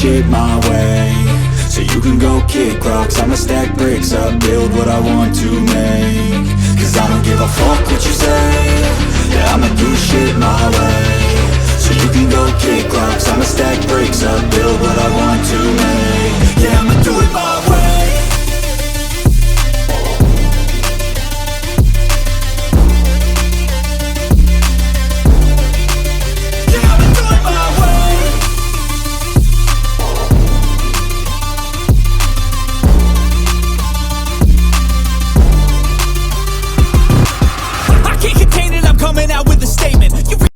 shit my way. So you can go kick rocks, I'ma stack bricks up, build what I want to make. Cause I don't give a fuck what you say, yeah, I'ma do shit my way. So you can